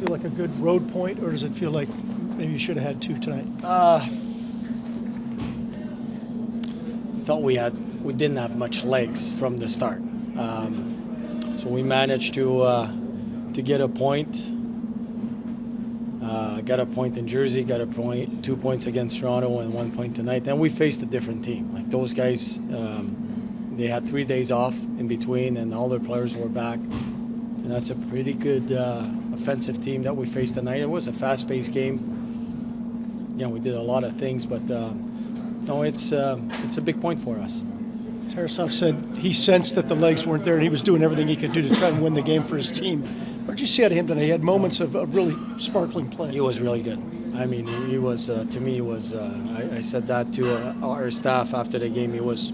Feel like a good road point, or does it feel like maybe you should have had two tonight? Felt we didn't have much legs from the start, so we managed to get a point. Got a point in Jersey, got a point, 2 points against Toronto, and 1 point tonight. And we faced a different team. Like those guys, they had 3 days off in between, and all their players were back. And that's a pretty good offensive team that we faced tonight. It was a fast-paced game. Yeah, we did a lot of things, but no, it's a big point for us. Tarasov said he sensed that the legs weren't there, and he was doing everything he could do to try and win the game for his team. What did you see out of him tonight? He had moments of really sparkling play. He was really good. I mean, he was, to me, was. I said that to our staff after the game. He was,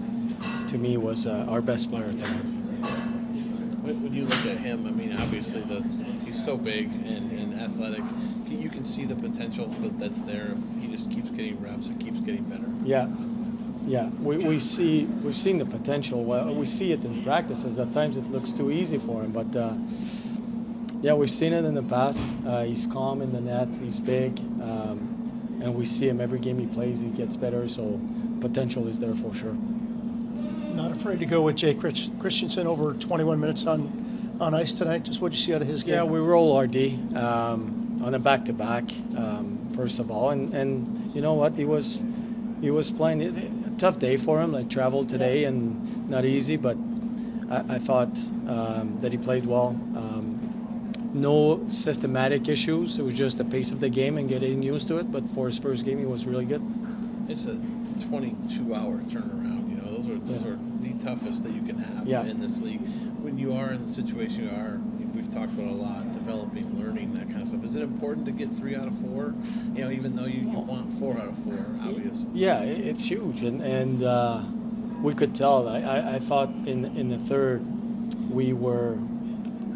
to me, was our best player tonight. When you look at him, I mean, obviously he's so big and athletic. You can see the potential that's there if he just keeps getting reps and keeps getting better. Yeah. We've seen the potential. Well, we see it in practices. At times it looks too easy for him, but yeah, we've seen it in the past. He's calm in the net. He's big, and we see him every game he plays. He gets better, so potential is there for sure. Not afraid to go with Jay Christensen over 21 minutes on ice tonight. Just what did you see out of his game? Yeah, we roll RD on a back-to-back, first of all, and you know what? He was playing a tough day for him. Like traveled today and not easy, but I thought that he played well. No systematic issues. It was just the pace of the game and getting used to it. But for his first game, he was really good. It's a 22-hour turnaround. You know, those are the toughest that you can have in this league. When you are in the situation you are, we've talked about a lot, developing, learning, that kind of stuff. Is it important to get 3 out of 4? You know, even though you want 4 out of 4, obviously. Yeah, it's huge, and we could tell. I thought in the third we were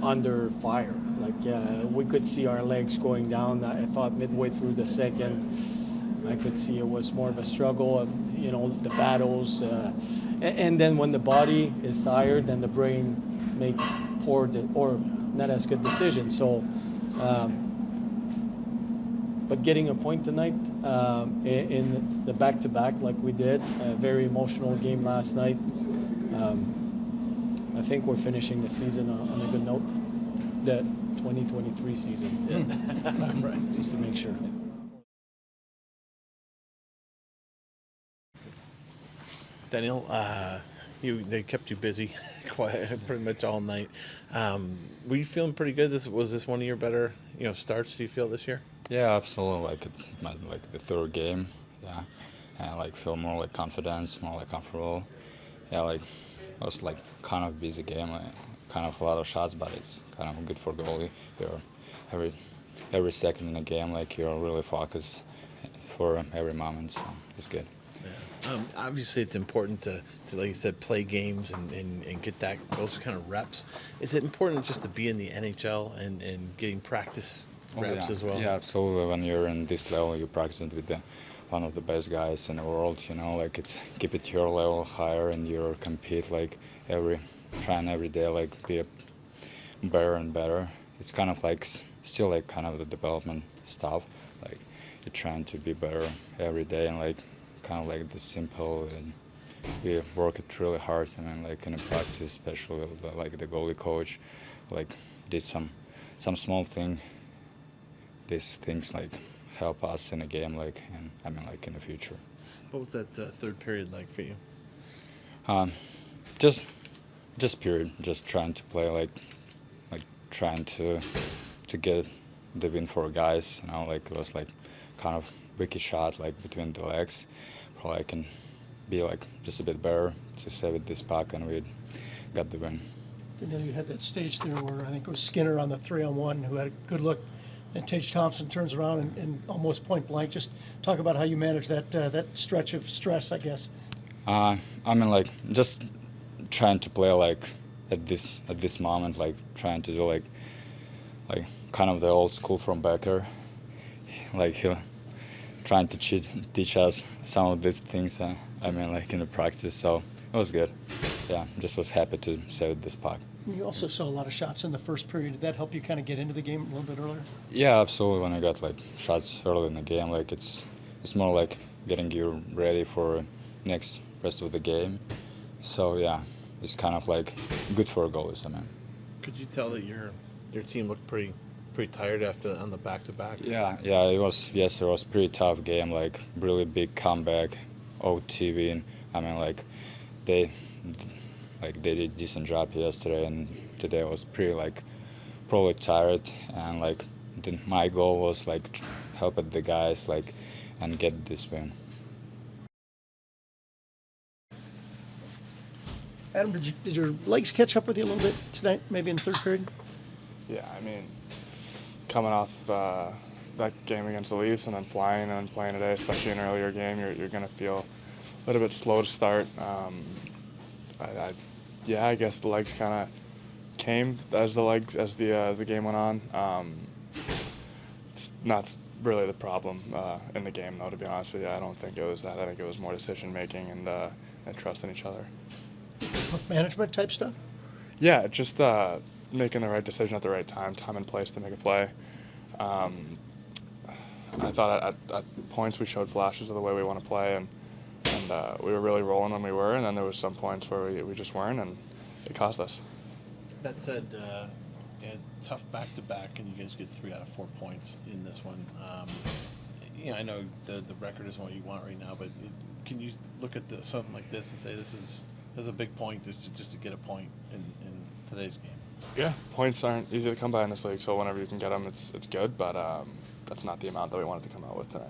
under fire. Like we could see our legs going down. I thought midway through the second, I could see it was more of a struggle. You know, the battles, and then when the body is tired, then the brain makes poor or not as good decisions. So, but getting a point tonight in the back-to-back like we did, a very emotional game last night. I think we're finishing the season on a good note. The 2023 season. Yeah. Right. Just to make sure. Daniil, they kept you busy pretty much all night. Were you feeling pretty good? Was this one of your better starts, do you feel, this year? Yeah, absolutely. Like it's the third game. Yeah, and like feel more like confidence, more like comfortable. Yeah, like it was like kind of busy game. Like, kind of a lot of shots, but it's kind of good for goalie. You're every second in a game, like you're really focused for every moment, so it's good. Yeah. Obviously, it's important to, like you said, play games and get those kind of reps. Is it important just to be in the NHL and getting practice reps as well? Yeah, absolutely. When you're in this level, you practice with one of the best guys in the world. Like it's keep it your level higher, and you compete like trying every day, like be better and better. It's kind of like still like kind of the development stuff. Like you're trying to be better every day, and like kind of like the simple. And we work it really hard. I mean, like in the practice, especially like the goalie coach, like did some small thing. These things like help us in a game, like and I mean like in the future. What was that third period like for you? Just period. Just trying to play like trying to get the win for guys. Like it was like kind of wicked shot like between the legs. Probably I can be like just a bit better to save it this puck, and we got the win. You had that stage there where I think it was Skinner on the 3-on-1 who had a good look, and Tage Thompson turns around and almost point blank. Just talk about how you managed that stretch of stress, I guess. I mean, like just trying to play like at this moment, like trying to do like kind of the old school from Becker, like he trying to teach us some of these things. I mean, like in the practice, so it was good. Yeah, just was happy to save this puck. You also saw a lot of shots in the first period. Did that help you kind of get into the game a little bit earlier? Yeah, absolutely. When I got like shots early in the game, like it's more like getting you ready for next rest of the game. So yeah, it's kind of like good for goalies. I mean. Could you tell that your team looked pretty tired after on the back-to-back? Yeah, it was. Yes, it was pretty tough game. Like really big comeback, OT win. I mean, like they did a decent job yesterday, and today was pretty like probably tired. And like my goal was like help the guys like and get this win. Adam, did your legs catch up with you a little bit tonight, maybe in the third period? Yeah, I mean, coming off that game against the Leafs and then flying and playing today, especially in an earlier game, you're going to feel a little bit slow to start. I guess the legs kind of came as the game went on. It's not really the problem in the game, though. To be honest with you, I don't think it was that. I think it was more decision making and trust in each other. Management type stuff? Yeah, just making the right decision at the right time and place to make a play. I thought at points we showed flashes of the way we want to play, and we were really rolling when we were, and then there was some points where we just weren't, and it cost us. That said, tough back-to-back, and you guys get 3 out of 4 points in this one. I know the record isn't what you want right now, but can you look at something like this and say this is a big point just to get a point in today's game? Yeah, points aren't easy to come by in this league, so whenever you can get them, it's good, but that's not the amount that we wanted to come out with tonight.